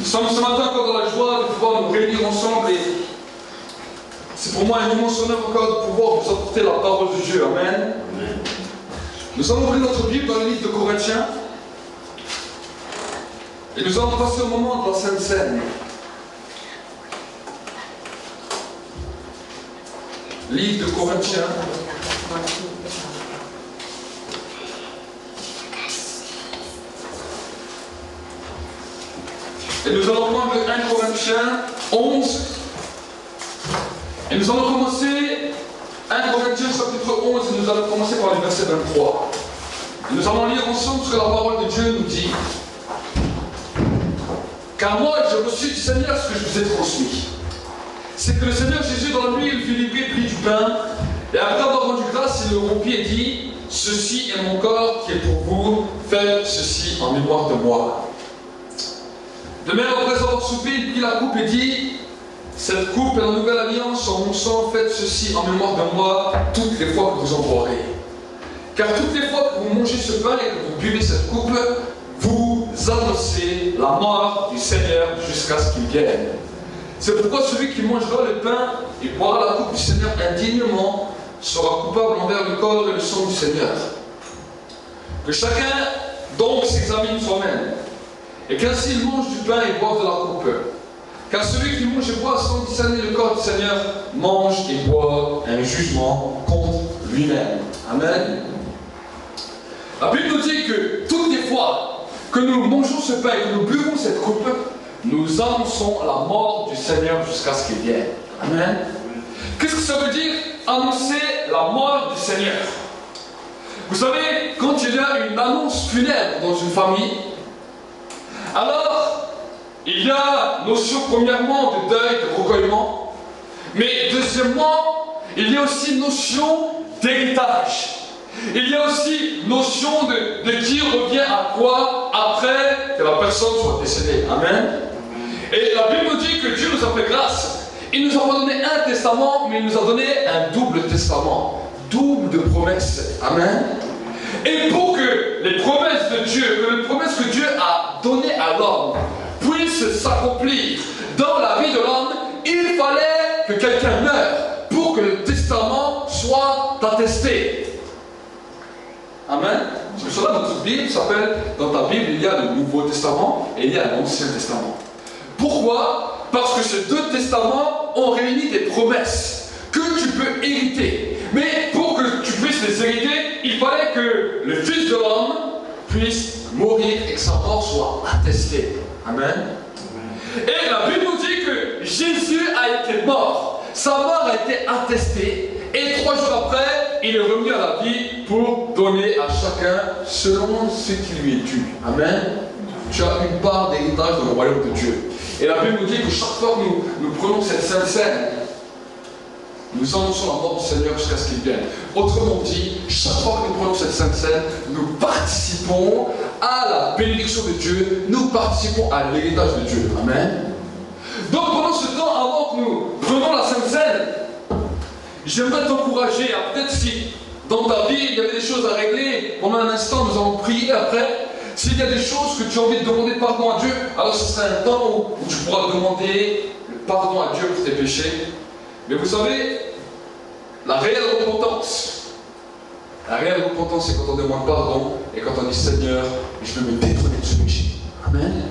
Nous sommes ce matin encore dans la joie de pouvoir nous réunir ensemble et c'est pour moi un immense honneur encore de pouvoir vous apporter la parole de Dieu. Amen. Amen. Nous allons ouvrir notre Bible dans le livre de Corinthiens et nous allons passer au moment de la Sainte Seine. Livre de Corinthiens. Et nous allons prendre le 1 Corinthiens 11. Et nous allons commencer 1 Corinthiens chapitre 11 et nous allons commencer par le verset 23. Et nous allons lire ensemble ce que la parole de Dieu nous dit. Car moi j'ai reçu du Seigneur ce que je vous ai transmis. C'est que le Seigneur Jésus dans la nuit il fut livré, prit du pain, et après avoir rendu grâce, il le rompit et dit: ceci est mon corps qui est pour vous, faites ceci en mémoire de moi. De même, après avoir soupé, il prit la coupe et dit: cette coupe est la nouvelle alliance en mon sang, faites ceci en mémoire de moi toutes les fois que vous en boirez. Car toutes les fois que vous mangez ce pain et que vous buvez cette coupe, vous annoncez la mort du Seigneur jusqu'à ce qu'il vienne. C'est pourquoi celui qui mangera le pain et boira la coupe du Seigneur indignement sera coupable envers le corps et le sang du Seigneur. Que chacun donc s'examine soi-même, et qu'ainsi il mange du pain et boive de la coupe. Car celui qui mange et boit sans discerner le corps du Seigneur mange et boit un jugement contre lui-même. Amen. La Bible nous dit que toutes les fois que nous mangeons ce pain et que nous buvons cette coupe, nous annonçons la mort du Seigneur jusqu'à ce qu'il vienne. Amen. Qu'est-ce que ça veut dire, annoncer la mort du Seigneur? Vous savez, quand il y a une annonce funèbre dans une famille, alors il y a notion premièrement de deuil, de recueillement, mais deuxièmement, il y a aussi notion d'héritage. Il y a aussi notion de qui revient à quoi après que la personne soit décédée. Amen. Et la Bible nous dit que Dieu nous a fait grâce. Il nous a pas donné un testament, mais il nous a donné un double testament. Double de promesses. Amen. Et pour que les promesses de Dieu, que les promesses que Dieu a données à l'homme puissent s'accomplir dans la vie de l'homme, il fallait que quelqu'un meure pour que le testament soit attesté. Amen. C'est pour cela que notre Bible s'appelle, dans ta Bible, il y a le Nouveau Testament et il y a l'Ancien Testament. Pourquoi? Parce que ces deux testaments ont réuni des promesses que tu peux hériter. Mais pour que tu puisses les hériter, il fallait que le Fils de l'homme puisse mourir et que sa mort soit attestée. Amen. Et la Bible nous dit que Jésus a été mort. Sa mort a été attestée. Et 3 jours après, il est revenu à la vie pour donner à chacun selon ce qui lui est dû. Amen. Tu as une part d'héritage dans le royaume de Dieu. Et la Bible nous dit que chaque fois que nous prenons cette Sainte Seine, nous annonçons la mort du Seigneur jusqu'à ce qu'il vienne. Autrement dit, chaque fois que nous prenons cette Sainte Seine, nous participons à la bénédiction de Dieu, nous participons à l'héritage de Dieu. Amen. Donc pendant ce temps, avant que nous prenons la Sainte Seine, j'aimerais t'encourager à peut-être si dans ta vie il y avait des choses à régler, pendant un instant nous allons prier après. S'il y a des choses que tu as envie de demander pardon à Dieu, alors ce serait un temps où tu pourras demander le pardon à Dieu pour tes péchés. Mais vous savez, la réelle repentance, c'est quand on demande pardon et quand on dit Seigneur, je veux me détourner de ce péché. Amen.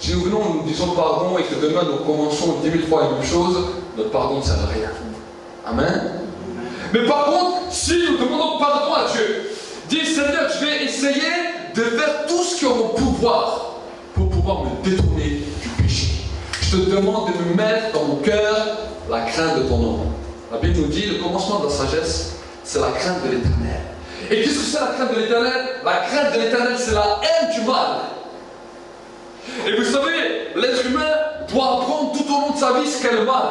Si nous venons, nous disons pardon et que demain nous commençons 10 000 fois la même chose, notre pardon ne sert à rien. Amen. Mais par contre, si nous demandons pardon à Dieu, dis Seigneur, je vais essayer de faire tout ce qui est en mon pouvoir pour pouvoir me détourner du péché. Je te demande de me mettre dans mon cœur la crainte de ton nom. La Bible nous dit le commencement de la sagesse, c'est la crainte de l'Éternel. Et qu'est-ce que c'est la crainte de l'Éternel? La crainte de l'Éternel, c'est la haine du mal. Et vous savez, l'être humain doit apprendre tout au long de sa vie ce qu'est le mal.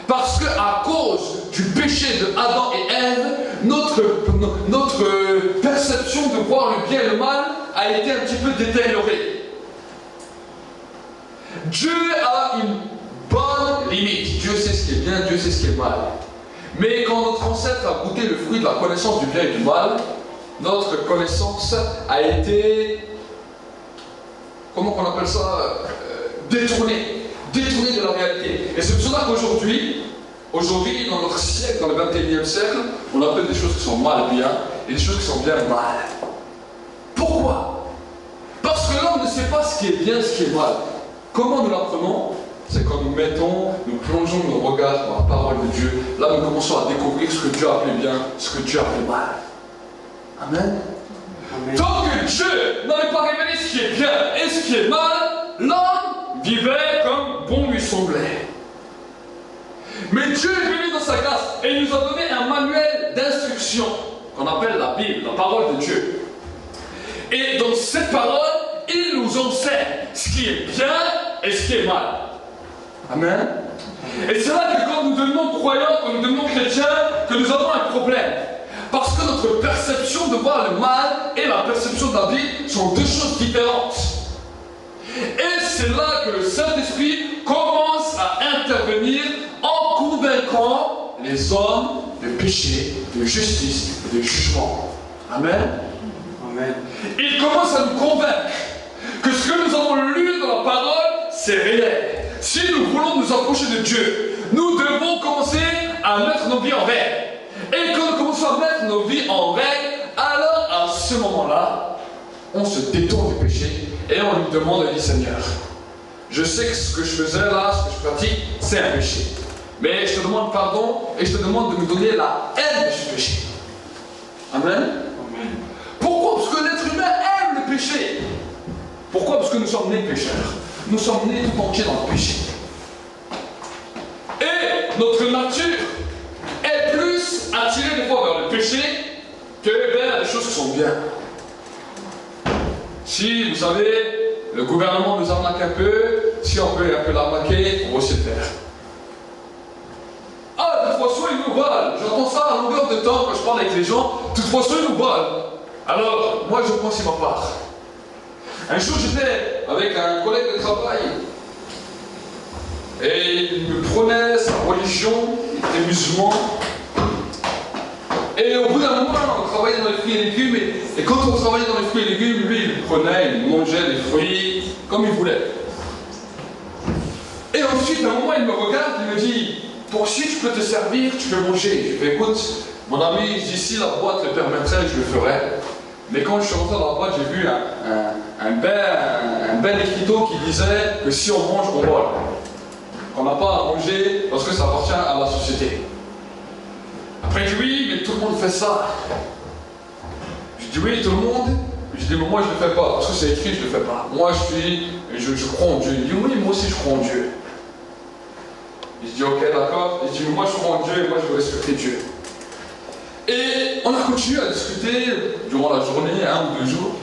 Parce qu'à cause du péché de Adam et Ève, notre perception de voir le bien et le mal a été un petit peu détériorée. Dieu a une bonne limite. Dieu sait ce qui est bien, Dieu sait ce qui est mal. Mais quand notre ancêtre a goûté le fruit de la connaissance du bien et du mal, notre connaissance a été comment on appelle ça, détournés de la réalité. Et c'est pour cela qu'aujourd'hui, dans notre siècle, dans le 21e siècle, on appelle des choses qui sont mal bien et des choses qui sont bien mal. Pourquoi? Parce que l'homme ne sait pas ce qui est bien, ce qui est mal. Comment nous l'apprenons? C'est quand nous plongeons nos regards dans la parole de Dieu. Là, nous commençons à découvrir ce que Dieu a appelé bien, ce que Dieu a appelé mal. Amen. Amen. Tant que Dieu n'avait pas révélé ce qui est bien et ce qui est mal, l'homme vivait comme bon lui semblait. Mais Dieu est venu dans sa grâce et il nous a donné un manuel d'instruction qu'on appelle la Bible, la parole de Dieu. Et dans cette parole, il nous enseigne ce qui est bien et ce qui est mal. Amen. Et c'est là que quand nous devenons croyants, quand nous devenons chrétiens, que nous avons un problème. Parce que notre perception de voir le mal et la perception de la Bible sont deux choses différentes. Et c'est là que le Saint-Esprit commence à intervenir en convaincant les hommes de péché, de justice et de jugement. Amen. Amen. Il commence à nous convaincre que ce que nous avons lu dans la parole, c'est réel. Si nous voulons nous approcher de Dieu, nous devons commencer à mettre nos vies en règle. Et quand nous commençons à mettre nos vies en règle, alors à ce moment-là, on se détourne du péché et on lui demande, on dit Seigneur, je sais que ce que je faisais là, ce que je pratique, c'est un péché. Mais je te demande pardon et je te demande de me donner la haine de ce péché. Amen. Amen. Pourquoi? Parce que l'être humain aime le péché. Pourquoi? Parce que nous sommes nés pécheurs. Nous sommes nés tout entiers dans le péché. Et notre nature est plus attirée des fois vers le péché que vers les choses qui sont bien. Si, vous savez, le gouvernement nous arnaque un peu, si on peut un peu l'arnaquer, on va aussi le faire. Ah, de toute façon, ils nous volent. J'entends ça à longueur de temps quand je parle avec les gens. De toute façon, ils nous volent. Alors, moi, je prends sur ma part. Un jour, j'étais avec un collègue de travail et il me prenait sa religion, il était musulman. Et au bout d'un moment, on travaillait dans les fruits et légumes. Et quand on travaillait dans les fruits et légumes, lui, il prenait, il mangeait les fruits comme il voulait. Et ensuite, à un moment, il me regarde, il me dit « si je peux te servir, tu peux manger. » Je lui dis « Écoute, mon ami, si la boîte le permettrait, je le ferais. » Mais quand je suis rentré dans la boîte, j'ai vu un bel écriteau qui disait que si on mange, on vole. On n'a pas à manger parce que ça appartient à la société. Après, je dis oui, mais tout le monde fait ça. Je dis oui, tout le monde. Je dis mais moi je ne le fais pas parce que c'est écrit, je ne le fais pas. Moi je crois en Dieu. Il dit oui, moi aussi je crois en Dieu. Je dis ok, d'accord. Il dit mais moi je crois en Dieu et moi je veux respecter Dieu. Et on a continué à discuter durant la journée, 1 ou 2 jours.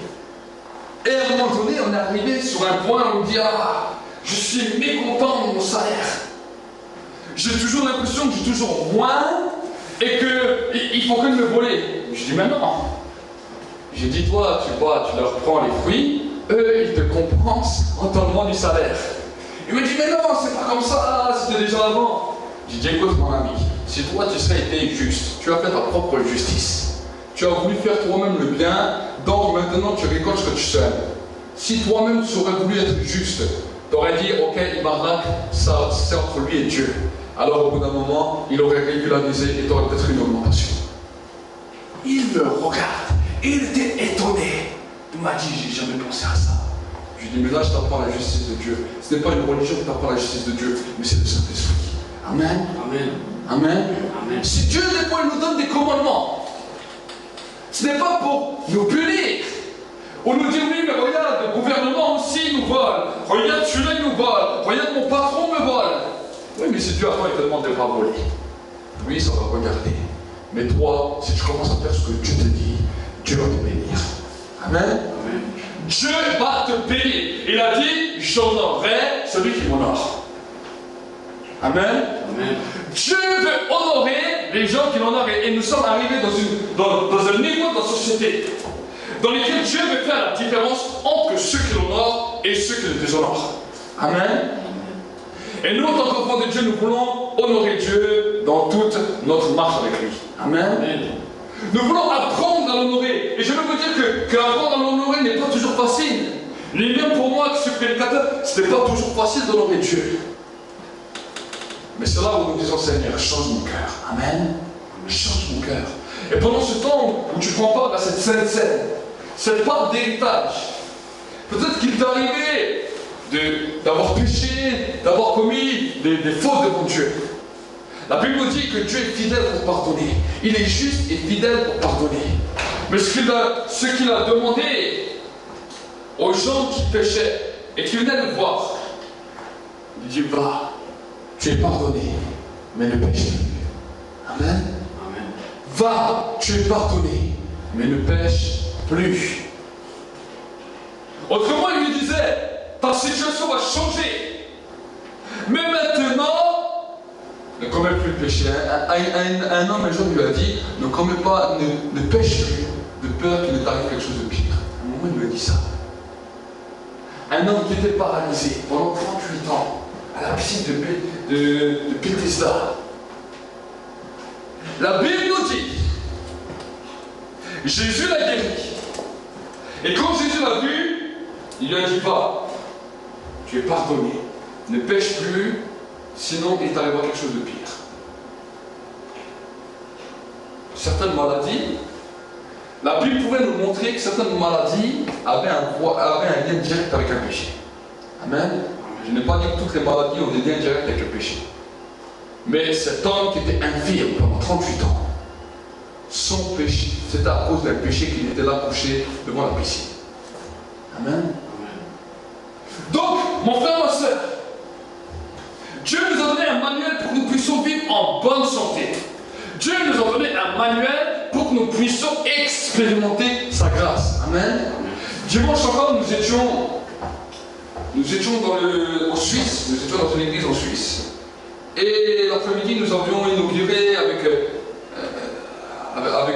Et à un moment donné, on est arrivé sur un point où on dit ah, je suis mécontent de mon salaire. J'ai toujours l'impression que j'ai toujours moins et qu'il faut que me voler. Je dis mais non. J'ai dit toi, tu leur prends les fruits, eux ils te compensent en t'enlevant du salaire. Il me dit mais non, c'est pas comme ça, c'était déjà avant. J'ai dit écoute mon ami, si toi tu serais été juste, tu as fait ta propre justice. Tu as voulu faire toi-même le bien, donc maintenant tu récoltes ce que tu sèmes. Si toi-même tu aurais voulu être juste, tu aurais dit ok, il m'arnaque, ça c'est entre lui et Dieu. Alors au bout d'un moment, il aurait régularisé et tu aurais peut-être une augmentation. Il me regarde, il était étonné. Il m'a dit, j'ai jamais pensé à ça. Je lui ai dit, mais là je t'apprends la justice de Dieu. Ce n'est pas une religion qui t'apprend la justice de Dieu, mais c'est le Saint-Esprit. Amen. Amen. Amen. Amen. Si Dieu des fois il nous donne des commandements, ce n'est pas pour nous punir. Ou nous dire oui, mais regarde, le gouvernement aussi nous vole. Regarde, celui-là il nous vole. Regarde, mon patron me vole. Oui, mais si Dieu attend, il te demande de ne pas voler. Oui, ça va regarder. Mais toi, si tu commences à faire ce que Dieu te dit, Dieu va te bénir. Amen. Amen. Dieu va te bénir. Il a dit, j'honorerai celui qui m'honore. Amen. Amen. Dieu veut honorer les gens qui l'honorent. Et nous sommes arrivés dans un niveau de la société dans lequel Dieu veut faire la différence entre ceux qui l'honorent et ceux qui le déshonorent. Amen. Et nous, en tant qu'enfants de Dieu, nous voulons honorer Dieu dans toute notre marche avec lui. Amen. Amen. Nous voulons apprendre à l'honorer. Et je veux vous dire que apprendre à l'honorer n'est pas toujours facile. Ni même pour moi qui suis prédicateur, ce n'était pas toujours facile d'honorer Dieu. Mais c'est là où nous disons, Seigneur, change mon cœur. Amen. Change mon cœur. Et pendant ce temps où tu prends part à cette sainte scène, cette part d'héritage, peut-être qu'il t'est arrivé d'avoir péché, d'avoir commis des fautes devant Dieu. La Bible nous dit que Dieu est fidèle pour pardonner. Il est juste et fidèle pour pardonner. Mais ce qu'il a demandé aux gens qui péchaient et qui venaient le voir, il dit, va, tu es pardonné, mais ne pêche plus. Amen. Amen. Va, tu es pardonné, mais ne pêche plus. Autrement, il lui disait, ta situation va changer. Mais maintenant, ne commets plus le péché. Un homme un jour lui a dit, ne commets pas, ne pêche plus, de peur qu'il ne t'arrive quelque chose de pire. À un moment, il lui a dit ça. Un homme qui était paralysé pendant 38 ans, à la piscine de Bethesda. La Bible nous dit, Jésus l'a guéri. Et quand Jésus l'a vu, il lui a dit, va, tu es pardonné, ne pêche plus, sinon il t'arrivera quelque chose de pire. Certaines maladies, la Bible pouvait nous montrer que certaines maladies avaient un lien direct avec un péché. Amen. Je n'ai pas dit que toutes les maladies ont des liens directs avec le péché. Mais cet homme qui était infirme pendant 38 ans, son péché, c'était à cause d'un péché qu'il était là couché devant la piscine. Amen. Donc, mon frère, ma soeur, Dieu nous a donné un manuel pour que nous puissions vivre en bonne santé. Dieu nous a donné un manuel pour que nous puissions expérimenter sa grâce. Amen. Dimanche encore, nous étions en Suisse, nous étions dans une église en Suisse. Et l'après-midi, nous avions inauguré avec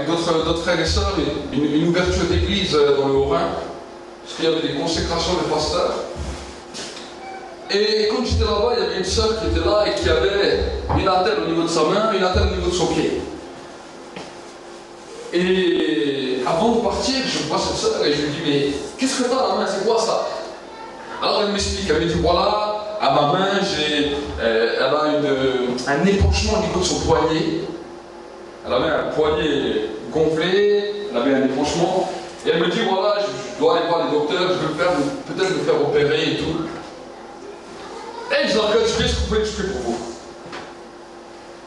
d'autres frères et sœurs une ouverture d'église dans le Haut-Rhin. Parce qu'il y avait des consécrations de pasteurs. Et quand j'étais là-bas, il y avait une sœur qui était là et qui avait une attelle au niveau de sa main, une attelle au niveau de son pied. Et avant de partir, je vois cette sœur et je lui dis, mais qu'est-ce que tu as à la main, c'est quoi ça? Alors elle m'explique, elle me dit, voilà, à ma main, elle a un épanchement au niveau de son poignet. Elle avait un poignet gonflé, elle avait un épanchement. Et elle me dit, voilà, je dois aller voir les docteurs, je veux peut-être me faire opérer et tout. Et je dis, d'accord, je vais ce que vous voulez que je prie pour vous.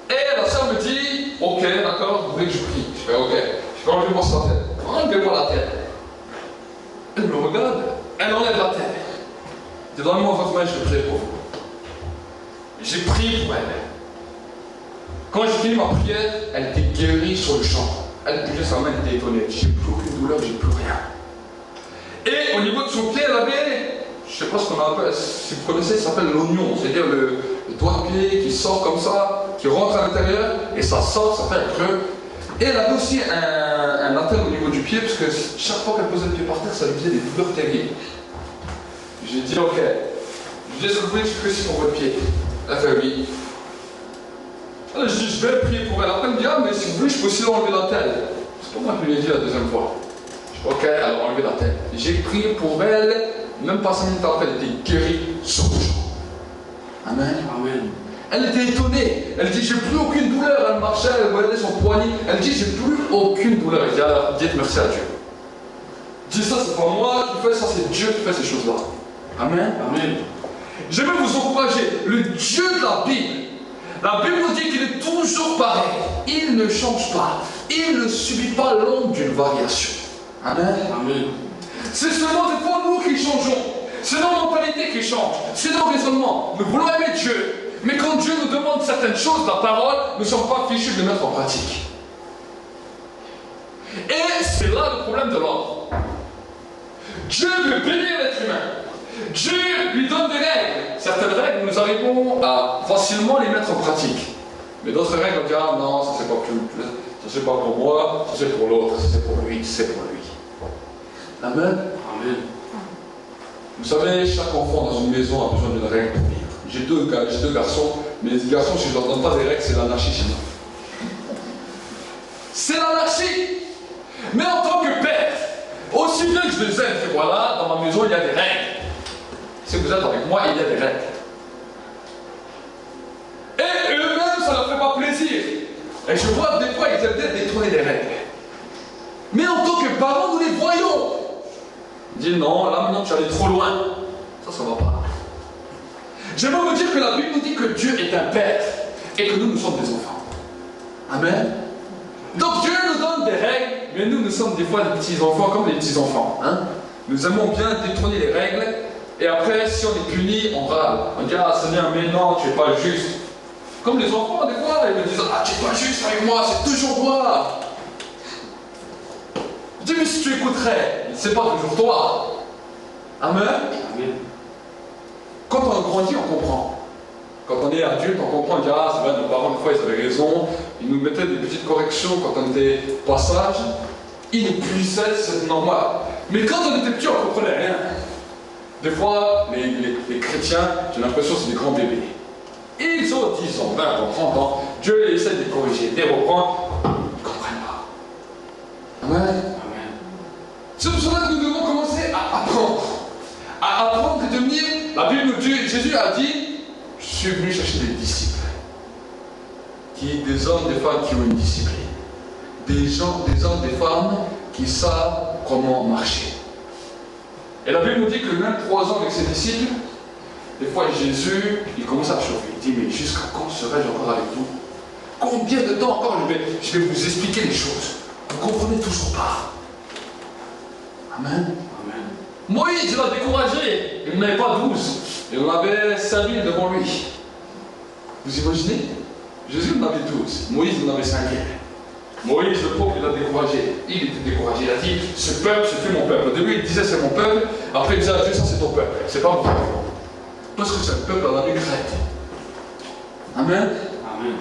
Et la sœur me dit, ok, d'accord, vous voulez que je prie. Je fais, ok, je vais enlever sa tête. Enlevez-moi la tête. Elle me regarde, elle enlève la tête. Je dis, donnez-moi votre main, je vais prier pour vous. J'ai prié pour elle. Quand j'ai fini ma prière, elle était guérie sur le champ. Elle bougeait sa main, elle était étonnée. J'ai plus aucune douleur, j'ai plus rien. Et au niveau de son pied, elle avait, je ne sais pas ce qu'on appelle, si vous connaissez, ça s'appelle l'oignon. C'est-à-dire le doigt de pied qui sort comme ça, qui rentre à l'intérieur, et ça sort, ça fait un creux. Et elle avait aussi un attelle au niveau du pied, parce que chaque fois qu'elle posait le pied par terre, ça lui faisait des douleurs terribles. J'ai dit, ok. Je lui ai dit, est-ce que vous voulez que je prie pour votre pied? Elle a fait oui. Alors je dis, je vais prier pour elle. Après, elle me dit, ah, mais si vous voulez, je peux aussi enlever la tête. C'est pas moi qui lui ai dit la deuxième fois. Je dis, ok, alors enlevez la tête. J'ai prié pour elle, même pas 5 minutes après, elle était guérie sur le champ. Amen. Amen. Elle était étonnée. Elle dit, j'ai plus aucune douleur. Elle marchait, elle voyait son poignet. Elle dit, j'ai plus aucune douleur. Elle dit, alors dites merci à Dieu. Je dis, ça, c'est pas moi qui fais ça, c'est Dieu qui fait ces choses-là. Amen. Amen. Je vais vous encourager. Le Dieu de la Bible nous dit qu'il est toujours pareil. Il ne change pas. Il ne subit pas l'ombre d'une variation. Amen. Amen. C'est seulement des fois nous qui changeons. C'est nos mentalités qui changent. C'est nos raisonnements. Nous voulons aimer Dieu. Mais quand Dieu nous demande certaines choses, la parole, nous ne sommes pas fichus de les mettre en pratique. Et c'est là le problème de l'homme. Dieu veut bénir l'être humain. Dieu lui donne des règles. Certaines règles, nous arrivons à facilement les mettre en pratique. Mais d'autres règles, on dit, ah non, ça c'est pas plus, ça c'est pas pour moi, ça c'est pour l'autre, ça c'est pour lui, c'est pour lui. Amen. Amen. Vous savez, chaque enfant dans une maison a besoin d'une règle pour vivre. J'ai deux garçons, mais les garçons, si je ne leur donne pas des règles, c'est l'anarchie chez nous. C'est l'anarchie. Mais en tant que père, aussi Aussi bien que je les aime, que voilà, dans ma maison il y a des règles. Si vous êtes avec moi, il y a des règles. Et eux-mêmes, ça ne leur fait pas plaisir. Et je vois que des fois, ils aiment bien détourner les règles. Mais en tant que parents, nous les voyons. Ils disent non, là maintenant tu es allé trop loin. Ça ne va pas. J'aimerais vous dire que la Bible nous dit que Dieu est un père et que nous sommes des enfants. Amen. Donc Dieu nous donne des règles, mais nous sommes des fois des petits enfants comme des petits enfants. Hein? Nous aimons bien détourner les règles, et après, si on est puni, on râle. On dit ah Seigneur, mais non, tu n'es pas juste. Comme les enfants, des fois, ils me disent ah tu n'es pas juste avec moi, c'est toujours toi. Je dis mais si tu écouterais, c'est pas toujours toi. Amen. Amen. Quand on grandit, on comprend. Quand on est adulte, on comprend, on dit ah c'est vrai, nos parents, des fois, ils avaient raison. Ils nous mettaient des petites corrections quand on était passage. Ils nous punissaient, c'est normal. Mais quand on était petit, on ne comprenait rien. Des fois, les chrétiens, j'ai l'impression que c'est des grands bébés. Ils ont 10 ans, 20 ans, 30 ans. Dieu essaie de les corriger, de les reprendre. Ils ne comprennent pas. Amen. Amen. C'est pour cela que nous devons commencer à apprendre. À apprendre et devenir. La Bible nous dit, Jésus a dit, je suis venu chercher des disciples. Des hommes, des femmes qui ont une discipline. Des hommes, des femmes qui savent comment marcher. Et la Bible nous dit que même 3 ans avec ses disciples, des fois Jésus, il commence à chauffer. Il dit, mais jusqu'à quand serai-je encore avec vous? Combien de temps encore je vais vous expliquer les choses? Vous ne comprenez toujours pas. Amen. Amen. Moïse, il l'a découragé. Il n'en avait pas 12. Il en avait 5000 devant lui. Vous imaginez? Jésus en avait 12. Moïse en avait 5. Moïse, le pauvre, il l'a découragé. Il était découragé. Il a dit, ce peuple, c'est plus mon peuple. Au début, il disait, c'est mon peuple. Après, il disait, Dieu, ça, c'est ton peuple. C'est pas mon peuple. Parce que c'est un peuple dans la crête. Amen. Amen.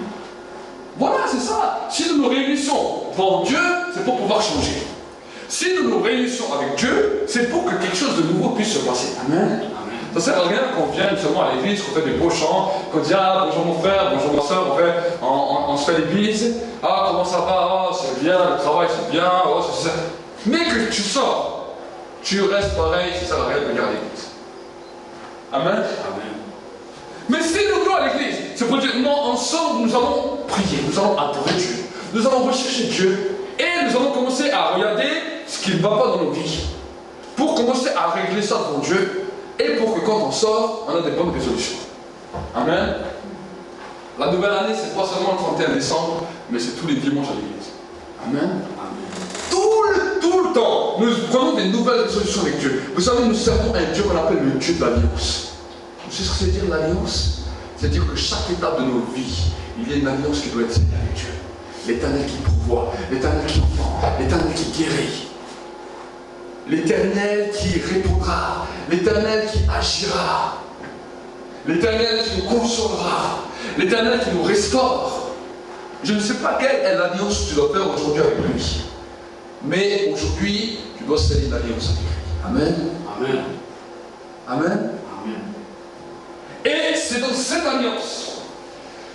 Voilà, c'est ça. Si nous nous réunissons devant Dieu, c'est pour pouvoir changer. Si nous nous réunissons avec Dieu, c'est pour que quelque chose de nouveau puisse se passer. Amen. Ça ne sert à rien qu'on vienne seulement à l'église, qu'on fait des beaux chants, qu'on dit ah bonjour mon frère, bonjour ma soeur, on se fait l'église, ah comment ça va, oh c'est bien, le travail c'est bien, oh c'est ça. Mais que tu sors, tu restes pareil, ça ne sert à rien de venir à l'église. Amen. Amen. Mais si nous venons à l'église, c'est pour dire non, ensemble nous allons prier, nous allons adorer Dieu, nous allons rechercher Dieu et nous allons commencer à regarder ce qui ne va pas dans nos vies pour commencer à régler ça devant Dieu. Et pour que quand on sort, on a des bonnes résolutions. Amen. La nouvelle année, c'est pas seulement le 31 décembre, mais c'est tous les dimanches à l'église. Amen. Amen. Tout le temps, nous prenons des nouvelles résolutions avec Dieu. Vous savez, nous servons un Dieu qu'on appelle le Dieu de l'alliance. Vous savez ce que c'est dire l'alliance? C'est-à-dire que chaque étape de nos vies, il y a une alliance qui doit être signée avec Dieu. L'Éternel qui pourvoit, l'Éternel qui entend, l'Éternel qui guérit. L'Éternel qui répondra, l'Éternel qui agira, l'Éternel qui nous consolera, l'Éternel qui nous restaure. Je ne sais pas quelle est l'alliance que tu dois faire aujourd'hui avec lui. Mais aujourd'hui, tu dois sceller l'alliance avec lui. Amen. Amen. Amen. Amen. Et c'est dans cette alliance,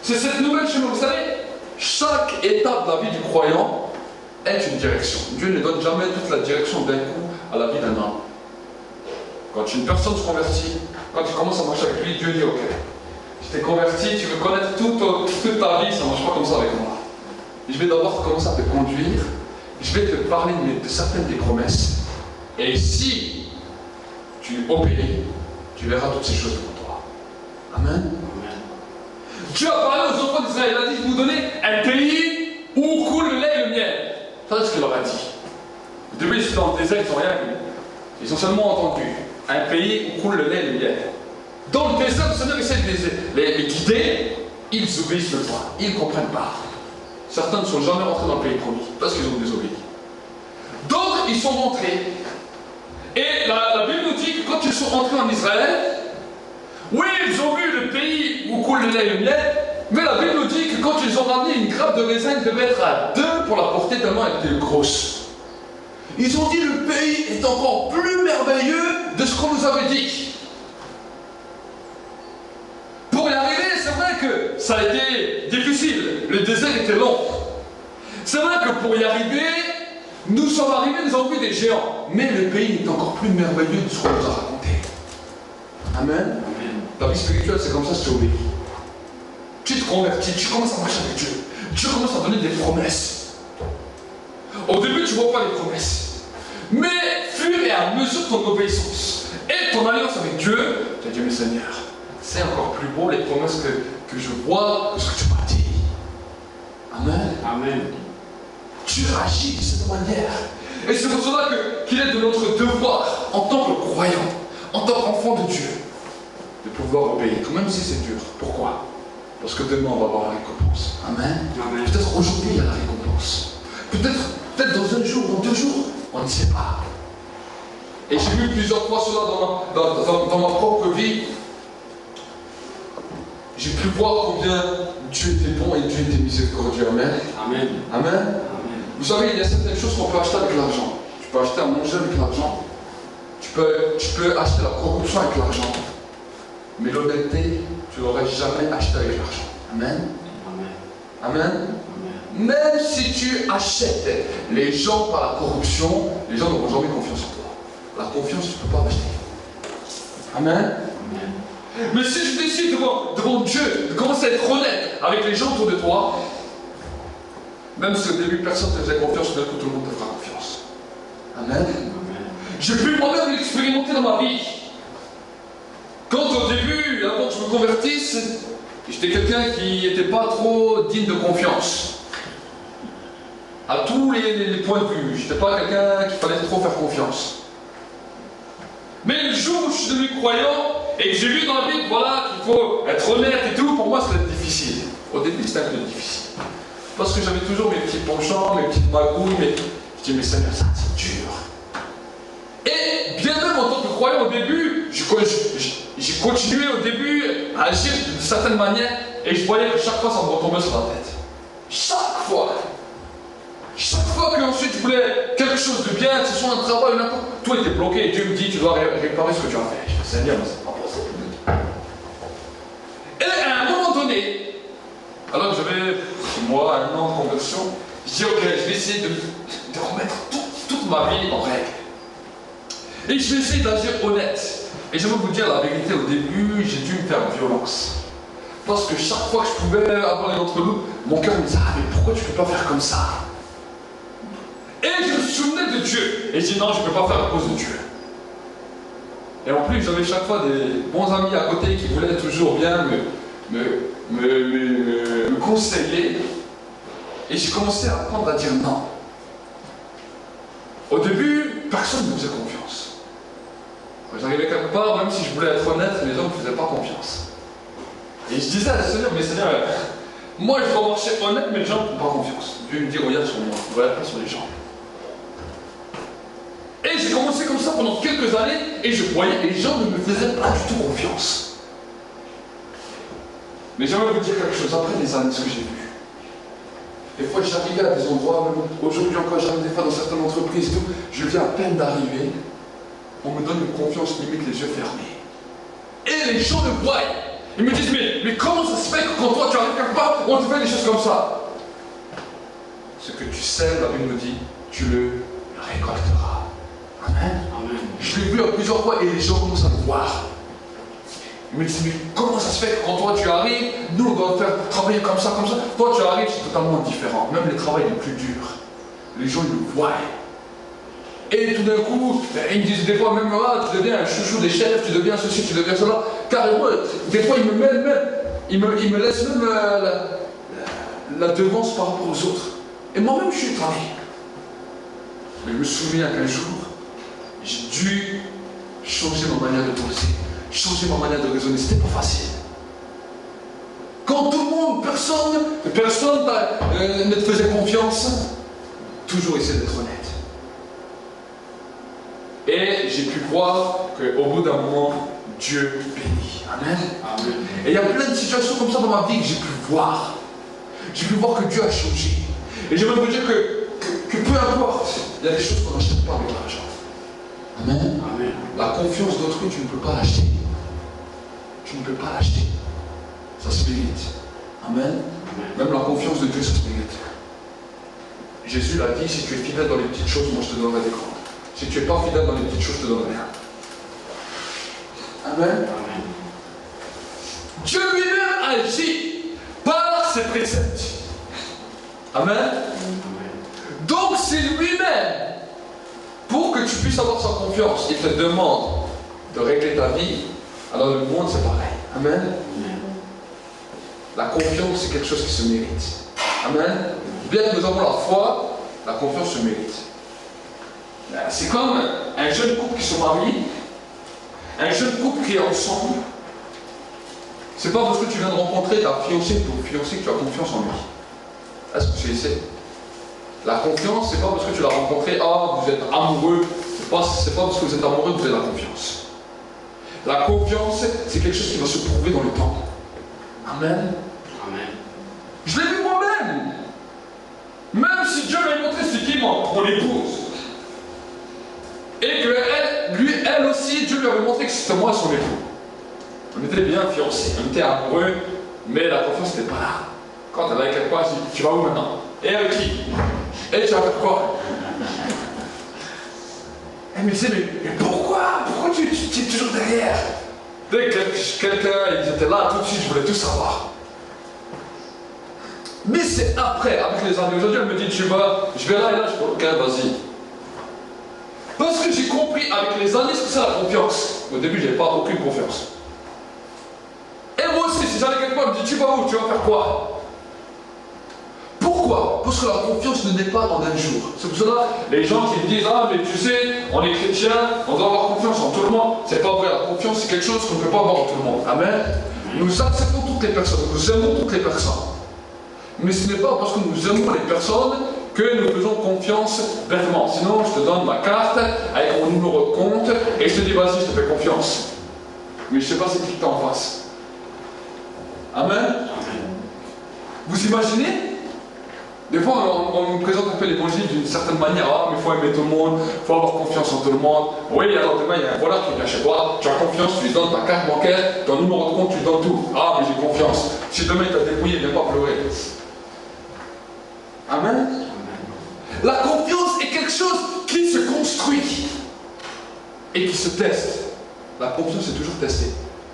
c'est cette nouvelle chemin. Vous savez, chaque étape de la vie du croyant est une direction. Dieu ne donne jamais toute la direction d'un coup à la vie d'un homme. Quand une personne se convertit, quand tu commences à marcher avec lui, Dieu dit ok, je t'ai converti, tu veux connaître toute ta vie, ça ne marche pas comme ça avec moi. Je vais d'abord commencer à te conduire, je vais te parler de certaines des promesses, et si tu obéis, tu verras toutes ces choses devant toi. Amen. Amen. Dieu a parlé aux enfants d'Israël, il a dit de vous donner un pays où coule le lait et le miel. C'est ce qu'il leur a dit. Au début, ils étaient dans le désert, ils n'ont rien vu. Ils ont seulement entendu un pays où coule le lait et le miel. Dans le désert, le Seigneur essaie de les guider, ils obéissent le pas, ils ne comprennent pas. Certains ne sont jamais rentrés dans le pays promis parce qu'ils ont désobéi. D'autres, ils sont rentrés. Et la Bible nous dit que quand ils sont rentrés en Israël, oui, ils ont vu le pays où coule le lait et le miel, mais la Bible nous dit que quand ils ont ramené une grappe de raisin, ils devaient être à 2 pour la porter tellement elle était grosse. Ils ont dit le pays est encore plus merveilleux de ce qu'on nous avait dit. Pour y arriver, c'est vrai que ça a été difficile. Le désert était long. C'est vrai que pour y arriver, Nous sommes arrivés, nous avons vu des géants, mais le pays est encore plus merveilleux de ce qu'on nous a raconté. Amen. La vie spirituelle, c'est comme ça, c'est obéi. Tu te convertis, tu commences à marcher avec Dieu. Dieu commence à donner des promesses. Au début, tu ne vois pas les promesses. Mais, fur et à mesure de ton obéissance et ton alliance avec Dieu, tu as dit, mais Seigneur, c'est encore plus beau les promesses que je vois que ce que tu m'as dit. Amen. Amen. Dieu agit de cette manière. Et c'est pour cela qu'il est de notre devoir, en tant que croyant, en tant qu'enfant de Dieu, de pouvoir obéir, même si c'est dur. Pourquoi? Parce que demain, on va avoir la récompense. Amen. Amen. Peut-être aujourd'hui, il y a la récompense. Peut-être dans un jour, dans 2 jours, on ne sait pas. Et j'ai vu plusieurs fois cela dans ma propre vie. J'ai pu voir combien Dieu était bon et Dieu était miséricordieux. Amen. Amen. Amen. Amen. Vous savez, il y a certaines choses qu'on peut acheter avec l'argent. Tu peux acheter à manger avec l'argent. Tu peux acheter la corruption avec l'argent. Mais l'honnêteté, tu ne l'aurais jamais acheté avec l'argent. Amen. Amen. Amen. Même si tu achètes les gens par la corruption, les gens n'auront jamais confiance en toi. La confiance, tu ne peux pas l'acheter. Amen. Amen. Mais si je décide devant Dieu de commencer à être honnête avec les gens autour de toi, même si au début personne ne te faisait confiance, tout le monde te fera confiance. Amen. J'ai pu moi-même l'expérimenter dans ma vie. Quand au début, avant que je me convertisse, j'étais quelqu'un qui n'était pas trop digne de confiance. À tous les points de vue. Je n'étais pas quelqu'un qu'il fallait trop faire confiance. Mais le jour où je suis devenu croyant et que j'ai vu dans la Bible, voilà, qu'il faut être honnête et tout, pour moi c'était difficile. Au début c'était un peu difficile. Parce que j'avais toujours mes petits penchants, mes petites magouilles, mais je dis, mais Seigneur, ça c'est dur. Et bien même en tant que croyant au début, j'ai continué au début à agir d'une certaine manière et je voyais que chaque fois ça me retombait sur la tête. Chaque fois. Chaque fois que ensuite je voulais quelque chose de bien, que ce soit un travail ou n'importe, tout était bloqué et Dieu me dit, tu dois réparer ce que tu as fait. Je dis, Seigneur, mais c'est pas possible. Et à un moment donné, alors que j'avais 6 mois, 1 an de conversion, je dis, ok, je vais essayer de remettre toute ma vie en règle. Et je vais essayer d'agir honnête. Et je vais vous dire la vérité, au début, j'ai dû me faire violence. Parce que chaque fois que je pouvais avoir les entre nous, mon cœur me disait, ah mais pourquoi tu ne peux pas faire comme ça? Et je me souvenais de Dieu. Et je dis, non, je ne peux pas faire à cause de Dieu. Et en plus, j'avais chaque fois des bons amis à côté qui voulaient toujours bien me conseiller. Et j'ai commencé à apprendre à dire non. Au début, personne ne me faisait confiance. Quand j'arrivais quelque part, même si je voulais être honnête, les gens ne me faisaient pas confiance. Et je disais à Seigneur, mais Seigneur, moi je dois marcher honnête, mais les gens ne font pas confiance. Dieu me dit, regarde sur moi, regarde pas sur les gens. Et j'ai commencé comme ça pendant quelques années, et je voyais que les gens ne me faisaient pas du tout confiance. Mais j'aimerais vous dire quelque chose, après des années, ce que j'ai vu. Des fois, j'arrivais à des endroits, même aujourd'hui encore, j'arrive des fois dans certaines entreprises, tout, je viens à peine d'arriver, on me donne une confiance limite les yeux fermés. Et les gens le voient. Ils me disent, mais comment ça se fait que quand toi tu arrives quelque part, on te fait des choses comme ça? Ce que tu sèmes, la Bible me dit, tu le récolteras. Amen. Amen. Je l'ai vu plusieurs fois et les gens commencent à le voir. Ils me disent, mais comment ça se fait que quand toi tu arrives, nous on doit faire travailler comme ça. Toi tu arrives, c'est totalement différent. Même les travails les plus durs. Les gens ils le voient. Et tout d'un coup, ils me disent des fois même, ah, tu deviens un chouchou des chefs, tu deviens ceci, tu deviens cela. Carrément, des fois ils me mettent même, ils me laissent même la devance par rapport aux autres. Et moi-même je suis étonné. Mais je me souviens qu'un jour, j'ai dû changer ma manière de penser, changer ma manière de raisonner. C'était pas facile. Quand tout le monde, personne ne te faisait confiance, toujours essayer d'être honnête. Et j'ai pu voir qu'au bout d'un moment, Dieu bénit. Amen. Amen. Et il y a plein de situations comme ça dans ma vie que j'ai pu voir. J'ai pu voir que Dieu a changé. Et je veux vous dire que peu importe, il y a des choses qu'on n'achète pas avec l'argent. Amen. Amen. La confiance d'autrui, tu ne peux pas l'acheter. Tu ne peux pas l'acheter. Ça se mérite. Amen. Amen. Même la confiance de Dieu, ça se mérite. Jésus l'a dit, si tu es fidèle dans les petites choses, moi je te donnerai des grandes. Si tu n'es pas fidèle dans les petites choses, je te donnerai rien. Amen. Dieu lui-même agit par ses préceptes. Amen. Donc c'est lui-même, pour que tu puisses avoir sa confiance, il te demande de régler ta vie. Alors le monde c'est pareil. Amen. La confiance c'est quelque chose qui se mérite. Amen. Bien que nous avons la foi, la confiance se mérite. C'est comme un jeune couple qui se marie, un jeune couple qui est ensemble. C'est pas parce que tu viens de rencontrer ta fiancée ou ton fiancé que tu as confiance en lui. Est-ce que tu sais? La confiance, c'est pas parce que tu l'as rencontré, vous êtes amoureux. C'est pas parce que vous êtes amoureux que vous avez la confiance. La confiance, c'est quelque chose qui va se prouver dans le temps. Amen. Amen. Je l'ai vu moi-même. Même si Dieu m'a montré c'est qui mon épouse. Et que elle aussi, Dieu lui avait montré que c'était moi son époux. On était bien fiancés, on était amoureux, mais la confiance n'était pas là. Quand elle avait quelque part, elle dit, tu vas où maintenant? Et avec qui? Et tu vas faire quoi? Elle me disait, mais pourquoi? Pourquoi tu es toujours derrière? Dès que quelqu'un était là, tout de suite, je voulais tout savoir. Mais c'est après, avec les années. Aujourd'hui, elle me dit, je vais là et là, je dis, ok, vas-y. Parce que j'ai compris avec les années ce que c'est la confiance. Au début, je n'avais pas aucune confiance. Et moi aussi, si j'allais quelque part, elle me dit, tu vas où? Tu vas faire quoi? Pourquoi? Parce que la confiance ne naît pas en un jour. C'est pour cela, les gens qui me disent, mais tu sais, on est chrétien, on doit avoir confiance en tout le monde. C'est pas vrai, la confiance, c'est quelque chose qu'on ne peut pas avoir en tout le monde. Amen. Nous acceptons toutes les personnes, nous aimons toutes les personnes. Mais ce n'est pas parce que nous aimons les personnes que nous faisons confiance bêtement. Sinon, je te donne ma carte avec mon numéro de compte et je te dis, vas-y, je te fais confiance. Mais je ne sais pas c'est qui t'en face. Amen. Vous imaginez? Des fois, on nous présente un peu l'évangile d'une certaine manière. Mais il faut aimer tout le monde, il faut avoir confiance en tout le monde. Oui, alors demain, il y a un voleur qui vient chez toi, tu as confiance, tu lui donnes ta carte bancaire, ton numéro de compte, tu lui donnes tout. Mais j'ai confiance. Si demain il t'a débrouillé, il ne vient pas pleurer. Amen. La confiance est quelque chose qui se construit et qui se teste. La confiance est toujours testée.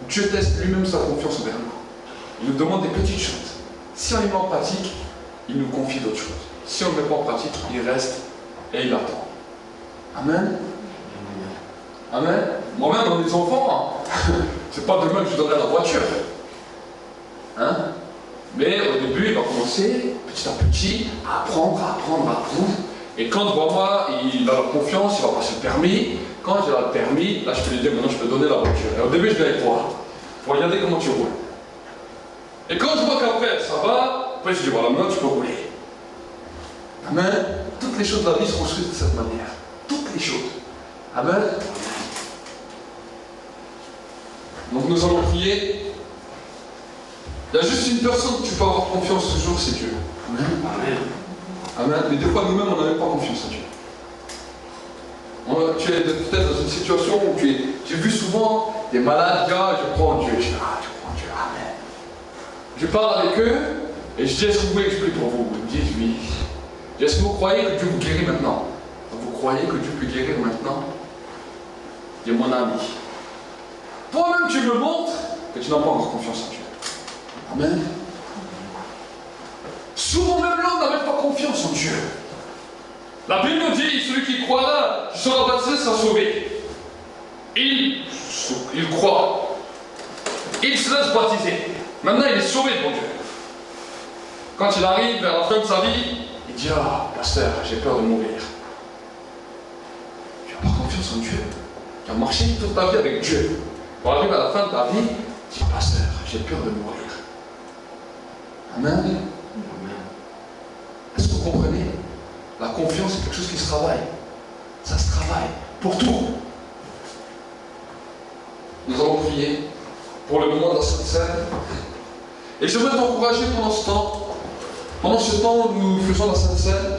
Dieu teste lui-même sa confiance envers nous. Il nous demande des petites choses. Si on les met en pratique, il nous confie d'autres choses. Si on ne le met pas en pratique, il reste et il attend. Amen. Amen. Moi-même, dans les enfants, c'est pas demain que je donnerai la voiture. Hein? Mais au début, il va commencer petit à petit à apprendre. Et quand moi, il a la confiance, il va passer le permis. Quand j'ai le permis, là je peux lui dire maintenant je peux donner la voiture. Et au début, je viens avec toi. Pour regarder comment tu roules. Et quand je vois qu'après ça va, après je dis voilà, maintenant tu peux rouler. Amen. Toutes les choses de la vie se construisent de cette manière. Toutes les choses. Amen. Donc nous allons prier. Il y a juste une personne que tu peux avoir confiance toujours, c'est Dieu. Amen. Amen. Amen. Mais des fois nous-mêmes on n'a même pas confiance en Dieu. Tu es peut-être dans une situation où j'ai vu souvent des malades, je crois en Dieu. Je dis, tu crois en Dieu, amen. Je parle avec eux et je dis, est-ce que vous pouvez expliquer pour vous? Ils me disent, oui. Je dis, est-ce que vous croyez que Dieu vous guérit maintenant? Vous croyez que Dieu peut guérir maintenant? Je dis, mon ami, toi-même tu me montres que tu n'as pas encore confiance en Dieu. Amen. Souvent même l'homme n'a même pas confiance en Dieu. La Bible nous dit, celui qui croira sera baptisé, sera sauvé. Il croit. Il se laisse baptiser. Maintenant, il est sauvé de mon Dieu. Quand il arrive vers la fin de sa vie, il dit, pasteur, j'ai peur de mourir. Tu n'as pas confiance en Dieu. Tu as marché toute ta vie avec Dieu. Pour arriver à la fin de ta vie, tu dis, pasteur, j'ai peur de mourir. Amen. Est-ce que vous comprenez? La confiance, c'est quelque chose qui se travaille. Ça se travaille. Pour tout. Nous allons prier pour le moment de la Sainte Seine. Et j'aimerais t'encourager pendant ce temps. Pendant ce temps où nous faisons la Sainte Seine,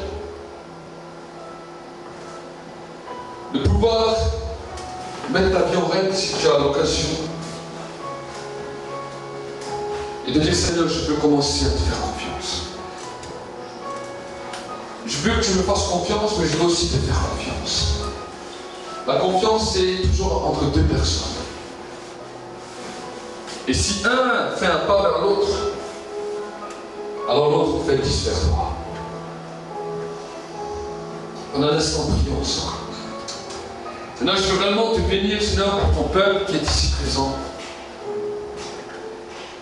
de pouvoir mettre ta vie en règle si tu as l'occasion. Et de dire, Seigneur, je peux commencer à te faire confiance. je veux que tu me fasses confiance, mais je veux aussi te faire confiance. La confiance, c'est toujours entre deux personnes. Et si un fait un pas vers l'autre, alors l'autre fait 10 vers toi. On a un instant prions ensemble. Seigneur, je veux vraiment te bénir, Seigneur, pour ton peuple qui est ici présent.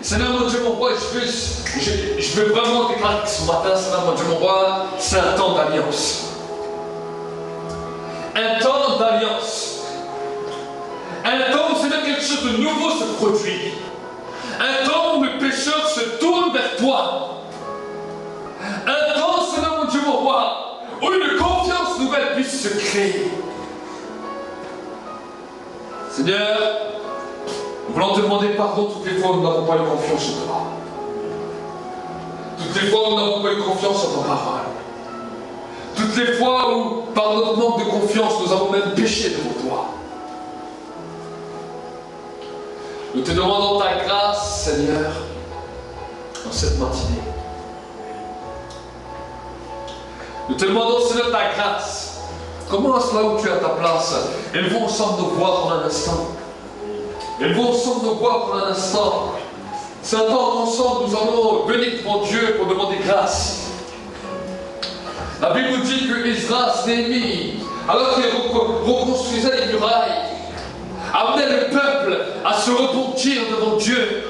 Et Seigneur, mon Dieu, mon roi, je veux vraiment déclarer que ce matin, Seigneur, mon Dieu, mon roi, c'est un temps d'alliance. Un temps d'alliance. Un temps où, Seigneur, quelque chose de nouveau se produit. Un temps où le pécheur se tourne vers toi. Un temps, Seigneur, mon Dieu, mon roi, où une confiance nouvelle puisse se créer. Seigneur, nous voulons te demander pardon toutes les fois où nous n'avons pas eu confiance en toi. Toutes les fois où nous n'avons pas eu confiance en ta parole. Toutes les fois où, par notre manque de confiance, nous avons même péché devant toi. Nous te demandons ta grâce, Seigneur, dans cette matinée. Nous te demandons, Seigneur, ta grâce. Commence là où tu es à ta place. Élevons ensemble nos voix pour un instant. Élevons ensemble nos voix pour un instant. C'est un temps qu'ensemble nous allons venir devant Dieu pour demander grâce. La Bible nous dit que Esdras, Néhémie, alors qu'il reconstruisait les murailles, amenait le peuple à se repentir devant Dieu.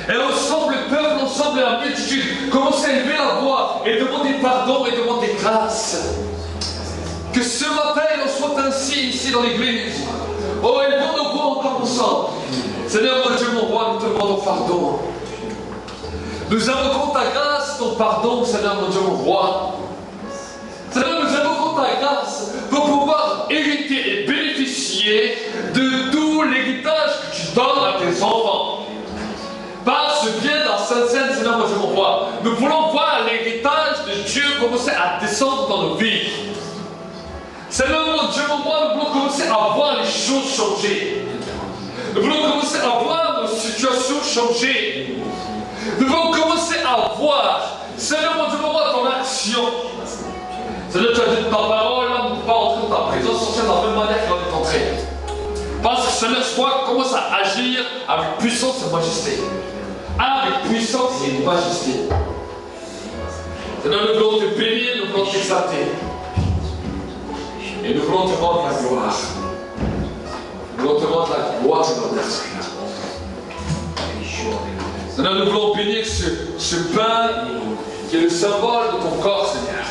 Et ensemble, le peuple, ensemble, la multitude commençait à élever la voix et demander pardon et demander grâce. Que ce matin, il en soit ainsi ici dans l'église. Oh, élevons nos voix encore ensemble. Seigneur, mon Dieu, mon roi, nous te demandons pardon. Nous invoquons ta grâce, ton pardon, Seigneur, mon Dieu, mon roi. Seigneur, nous invoquons ta grâce pour pouvoir hériter et bénéficier de tout l'héritage que tu donnes à tes enfants. Par ce biais dans Sainte Seine, Seigneur, mon Dieu, mon roi, nous voulons voir l'héritage de Dieu commencer à descendre dans nos vies. Seigneur, mon Dieu, mon roi, nous voulons commencer à voir les choses changer. Nous voulons commencer à voir nos situations changer. Nous voulons commencer à voir, Seigneur, mon Dieu, mon roi, ton action. Seigneur, tu as dit ta parole, là, ne pas entrer dans ta présence sociale de la même manière qu'elle est entrée. Parce que, Seigneur, toi, commence à agir avec puissance et majesté. Avec puissance et majesté. Seigneur, nous voulons te bénir, nous voulons t'exalter. Et nous voulons te rendre la gloire. Nous voulons te rendre la gloire et l'honneur, Seigneur. Seigneur, nous voulons bénir ce pain qui est le symbole de ton corps, Seigneur.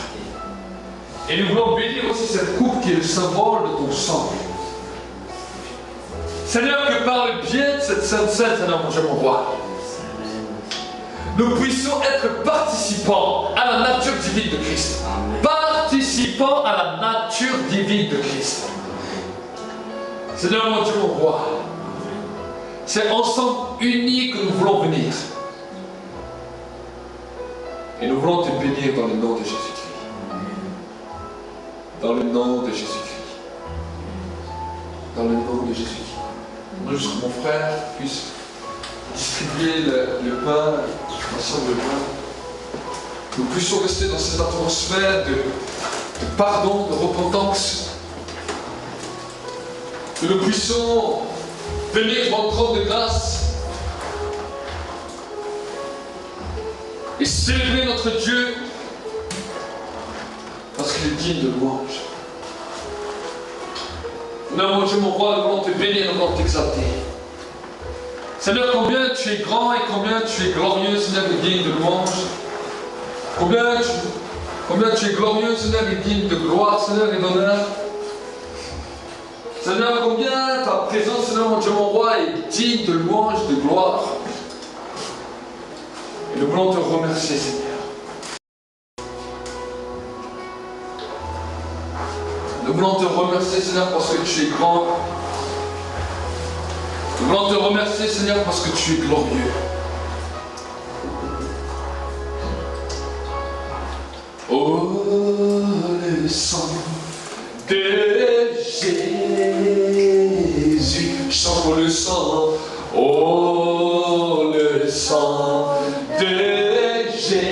Et nous voulons bénir aussi cette coupe qui est le symbole de ton sang. Seigneur, que par le biais de cette Sainte Seine, Seigneur, mon Dieu, mon roi, nous puissions être participants à la nature divine de Christ. Participants à la nature divine de Christ. Seigneur, mon Dieu, mon roi, c'est ensemble unis que nous voulons venir. Et nous voulons te bénir dans le nom de Jésus-Christ. Dans le nom de Jésus-Christ. Dans le nom de Jésus-Christ. Juste que mon frère puisse distribuer le pain, ensemble le pain. Nous puissions rester dans cette atmosphère de pardon, de repentance. Que nous puissions venir devant le trône de grâce et célébrer notre Dieu parce qu'il est digne de louange. Seigneur, mon Dieu, mon roi, nous voulons te bénir, nous voulons t'exalter. Seigneur, combien tu es grand et combien tu es glorieux, Seigneur, et digne de louange. Combien tu es glorieux, Seigneur, et digne de gloire, Seigneur, et d'honneur. Seigneur, combien ta présence, Seigneur, mon Dieu, mon roi, est digne de louange, de gloire. Et nous voulons te remercier, Seigneur. Nous voulons te remercier, Seigneur, parce que tu es grand. Nous voulons te remercier, Seigneur, parce que tu es glorieux. Oh, le sang de Jésus, chante pour le sang. Oh, le sang de Jésus.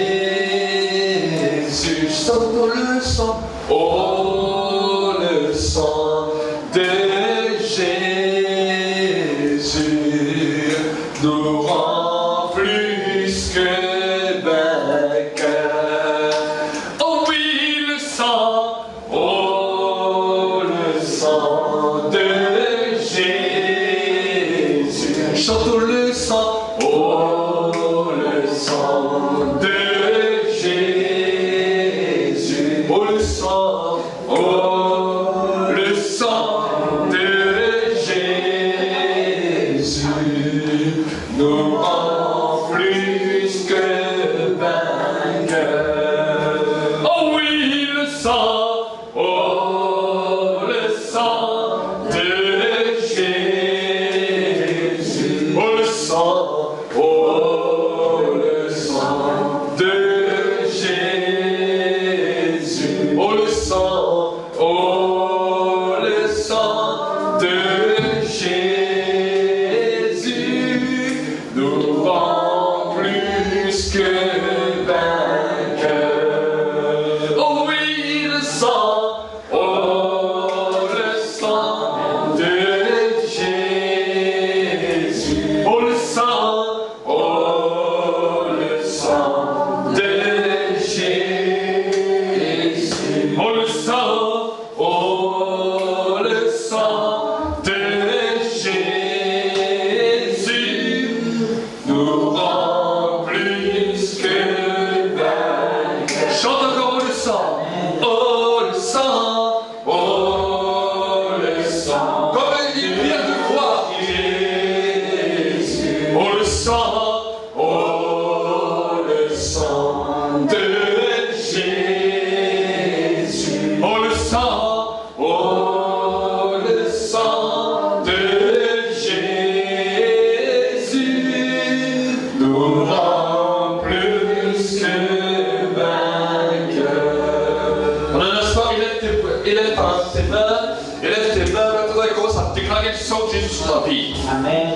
Jésus, chantons le sang. Oh, le sang de Jésus nous rend plus que vainqueurs. Oh oui, le sang, oh, le sang de Jésus. Chantons le sang, oh, le sang de Jésus. Oh, le sang, oh, le sang de Jésus nous rend plus que vainqueurs. Oh oui, le sang, oh, le sang de Jésus. Oh, le sang, oh, le sang de Jésus. Oh, le sang, oh, le sang de Jésus nous rend plus que vainqueurs. Oh oui, le sang, oh, le sang de Jésus. Oh, le sang, oh, le sang de Jésus. Oh, le sang, oh, le sang de Jésus nous rend plus que vainqueurs. Chante encore le sang, oh, le sang, oh, le sang. Comme il vient de croire. Oh, le sang, oh, le sang de Jésus. Oh, le sang, oh, le sang de Jésus nous rend plus que vainqueurs. On a un soir, élève tes mains, maintenant il commence à déclarer le sang de Jésus sur ta vie. Amen.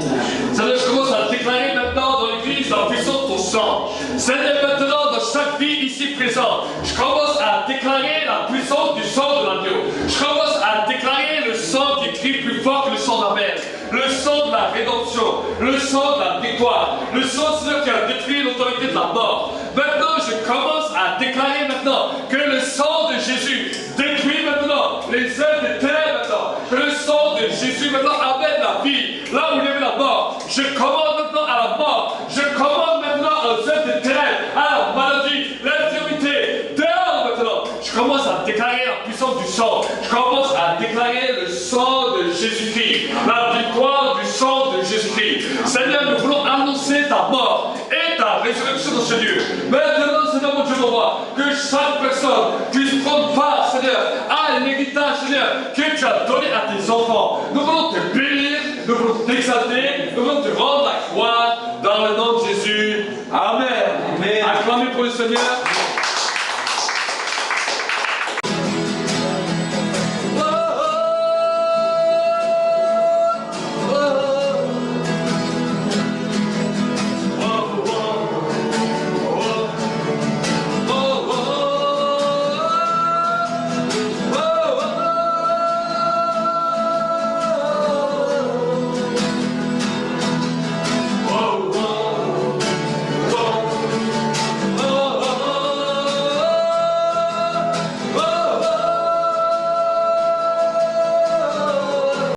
Seigneur, je commence à déclarer maintenant dans l'église la puissance de ton sang. Seigneur, maintenant dans chaque vie ici présente, je commence à déclarer la puissance du sang de l'agneau. Je commence à déclarer le sang qui crie plus fort que le sang d'Abel. Le sang de la rédemption, le sang de la victoire, le sang, Seigneur, qui a détruit l'autorité de la mort. Maintenant, je commence à déclarer maintenant que le sang de Jésus détruit maintenant les œuvres des ténèbres maintenant. Que le sang de Jésus maintenant amène la vie là où il y avait la mort. Je commande maintenant à la mort. Je commande maintenant aux œuvres des ténèbres, à la maladie, l'infirmité, dehors maintenant. Je commence à déclarer la puissance du sang. Je commence à déclarer le sang de Jésus-Christ, la victoire du sang de Jésus-Christ. Seigneur, nous voulons annoncer ta mort et ta résurrection dans ce lieu. Maintenant, Seigneur, mon Dieu, mon roi, que chaque personne puisse prendre part, Seigneur, à l'héritage, Seigneur, que tu as donné à tes enfants. Nous voulons te bénir, nous voulons t'exalter, nous voulons te rendre la gloire dans le nom de Jésus. Amen. Amen. Acclamez pour le Seigneur.